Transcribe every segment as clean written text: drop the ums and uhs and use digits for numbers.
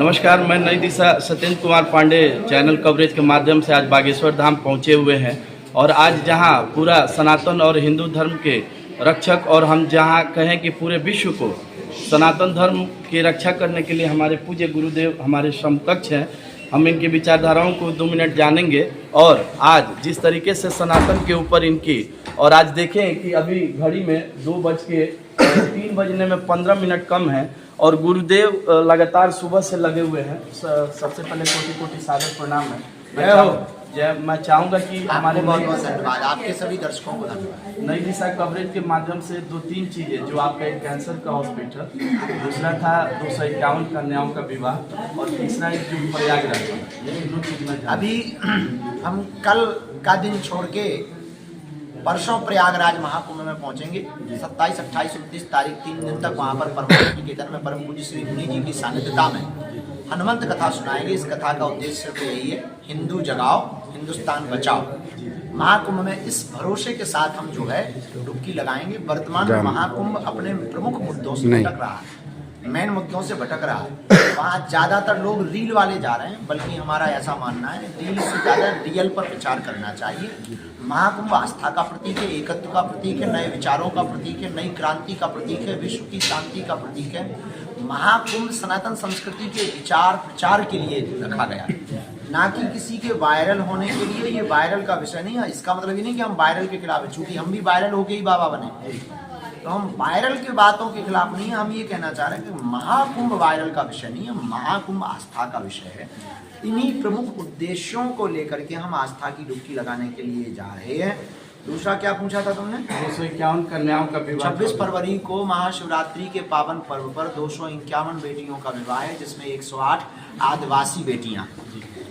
नमस्कार, मैं नई दिशा सत्येंद्र कुमार पांडे चैनल कवरेज के माध्यम से आज बागेश्वर धाम पहुंचे हुए हैं। और आज जहां पूरा सनातन और हिंदू धर्म के रक्षक और हम जहां कहें कि पूरे विश्व को सनातन धर्म की रक्षा करने के लिए हमारे पूज्य गुरुदेव हमारे समकक्ष हैं। हम इनकी विचारधाराओं को 2 मिनट जानेंगे। और आज जिस तरीके से सनातन के ऊपर इनकी, और आज देखें कि अभी घड़ी में 2:03 बजने में 15 मिनट कम है और गुरुदेव लगातार सुबह से लगे हुए हैं। सबसे पहले कोटि कोटि सादर प्रणाम है। मैं चाहूँगा कि हमारे बहुत बहुत धन्यवाद, आपके सभी दर्शकों को धन्यवाद। नई दिशा कवरेज के माध्यम से 2-3 चीज़ें, जो आपका एक कैंसर का हॉस्पिटल, दूसरा था 251 कन्याओं का विवाह और तीसरा एक जो प्रयागराज, ये 2 चीज़ में अभी हम कल का दिन छोड़ के परसों प्रयागराज महाकुंभ में पहुंचेंगे। 27, 28, 29 तारीख 3 दिन तक वहां पर परम निकेतन में परम पूज्य श्री मुनि जी की सानिध्यता में हनुमंत कथा सुनाएंगे। इस कथा का उद्देश्य सिर्फ यही है, हिंदू जगाओ, हिंदुस्तान बचाओ। महाकुंभ में इस भरोसे के साथ हम जो है डुबकी लगाएंगे। वर्तमान में महाकुंभ अपने प्रमुख मुद्दों से भटक रहा है, मेन मुद्दों से भटक रहा है। वहाँ ज्यादातर लोग रील वाले जा रहे हैं, बल्कि हमारा ऐसा मानना है रील से ज्यादा रियल पर विचार करना चाहिए। महाकुंभ आस्था का प्रतीक है, एकत्व का प्रतीक है, नए विचारों का प्रतीक है, नई क्रांति का प्रतीक है, विश्व की शांति का प्रतीक है। महाकुंभ सनातन संस्कृति के विचार प्रचार के लिए रखा गया है, ना कि किसी के वायरल होने के लिए। ये वायरल का विषय नहीं है। इसका मतलब ये नहीं कि हम वायरल के खिलाफ है, चूंकि हम भी वायरल होके ही बाबा बने, तो हम वायरल की बातों के खिलाफ नहीं है। हम ये कहना चाह रहे हैं कि महाकुंभ वायरल का विषय नहीं है, महाकुंभ आस्था का विषय है। इन्हीं प्रमुख उद्देश्यों को लेकर के हम आस्था की डुबकी लगाने के लिए जा रहे हैं। दूसरा क्या पूछा था तुमने? 251 कन्याओं का विवाह। 26 फरवरी को महाशिवरात्रि के पावन पर्व पर 251 बेटियों का विवाह है, जिसमें 108 आदिवासी बेटियां,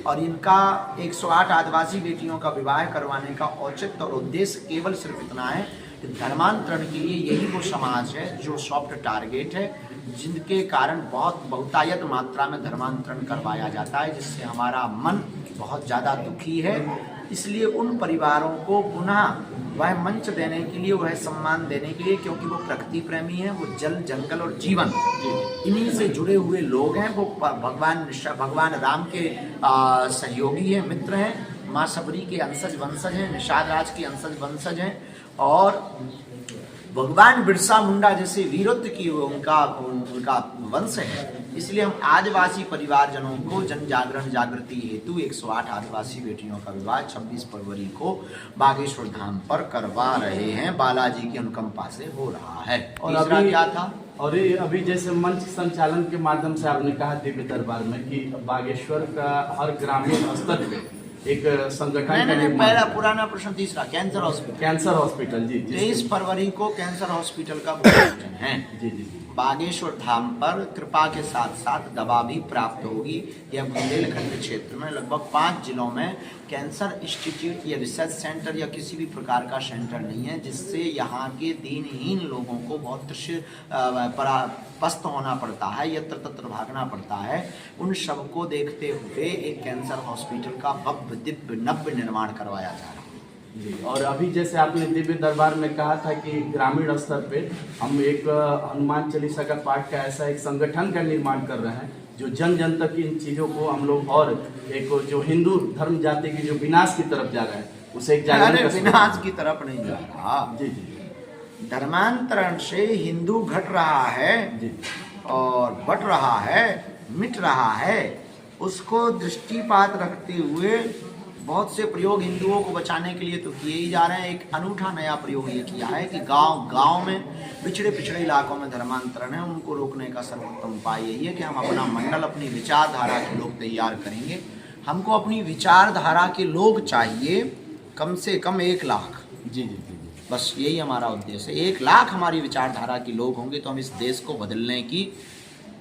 और इनका 108 आदिवासी बेटियों का विवाह करवाने का औचित्य और उद्देश्य केवल सिर्फ इतना है कि धर्मांतरण के लिए यही वो समाज है जो सॉफ्ट टारगेट है, जिनके कारण बहुतायत मात्रा में धर्मांतरण करवाया जाता है, जिससे हमारा मन बहुत ज़्यादा दुखी है। इसलिए उन परिवारों को पुनः वह मंच देने के लिए, वह सम्मान देने के लिए, क्योंकि वो प्रकृति प्रेमी हैं, वो जल जंगल और जीवन इन्हीं से जुड़े हुए लोग हैं। वो भगवान राम के सहयोगी हैं, मित्र हैं, माँ सबरी के अंशज वंशज हैं, निषाद राज के अंशज वंशज हैं, और भगवान बिरसा मुंडा जैसे वीरत्व की उनका वंश है। इसलिए हम आदिवासी परिवारजनों को जन जागरण जागृति हेतु 108 आदिवासी बेटियों का विवाह 26 फरवरी को बागेश्वर धाम पर करवा रहे हैं। बालाजी की अनुकंपा से हो रहा है। और अभी क्या था? और अभी जैसे मंच संचालन के माध्यम से आपने कहा दिव्य दरबार में कि बागेश्वर का हर ग्रामीण स्तर पे एक संगठन पहला पुराना प्रश्न, तीसरा कैंसर हॉस्पिटल जी 23 फरवरी को कैंसर हॉस्पिटल का उद्घाटन है। जी बागेश्वर धाम पर कृपा के साथ साथ दवा भी प्राप्त होगी। यह बुंदेलखंड क्षेत्र में लगभग 5 जिलों में कैंसर इंस्टीट्यूट या रिसर्च सेंटर या किसी भी प्रकार का सेंटर नहीं है, जिससे यहाँ के दीनहीन लोगों को बहुत पस्त होना पड़ता है, यत्र तत्र भागना पड़ता है। उन सबको देखते हुए एक कैंसर हॉस्पिटल का भव्य दिव्य नव्य निर्माण करवाया जा रहा है। जी। और अभी जैसे आपने दिव्य दरबार में कहा था कि ग्रामीण स्तर पे हम एक हनुमान चालीसा का पाठ का ऐसा एक संगठन का निर्माण कर रहे हैं, जो जन जन तक इन चीज़ों को हम लोग, और एक जो हिंदू धर्म जाति की जो विनाश की तरफ जा रहा है उसे एक विनाश की तरफ नहीं जा रहा। जी जी, धर्मांतरण से हिंदू घट रहा है जी, और बट रहा है, मिट रहा है। उसको दृष्टिपात रखते हुए बहुत से प्रयोग हिंदुओं को बचाने के लिए तो किए ही जा रहे हैं। एक अनूठा नया प्रयोग ये किया है कि गांव में पिछड़े इलाकों में धर्मांतरण है, उनको रोकने का सर्वोत्तम उपाय यही है कि हम अपना मंडल, अपनी विचारधारा के लोग तैयार करेंगे। हमको अपनी विचारधारा के लोग चाहिए, कम से कम 1 लाख। जी जी जी, बस यही हमारा उद्देश्य है। 1 लाख हमारी विचारधारा के लोग होंगे तो हम इस देश को बदलने की,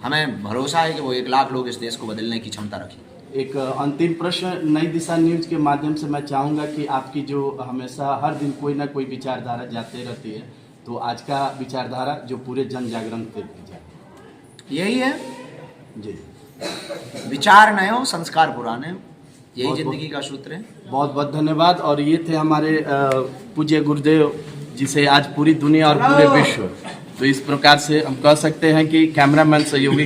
हमें भरोसा है कि वो 1 लाख लोग इस देश को बदलने की क्षमता रखेंगे। एक अंतिम प्रश्न नई दिशा न्यूज के माध्यम से मैं चाहूँगा कि आपकी जो हमेशा हर दिन कोई ना कोई विचारधारा जाते रहती है, तो आज का विचारधारा जो पूरे जन जागरण पे यही है जी, विचार नए हो, संस्कार पुराने हो, यही जिंदगी का सूत्र है। बहुत बहुत धन्यवाद। और ये थे हमारे पूज्य गुरुदेव, जिसे आज पूरी दुनिया और पूरे विश्व, तो इस प्रकार से हम कह सकते हैं कि कैमरामैन सहयोगी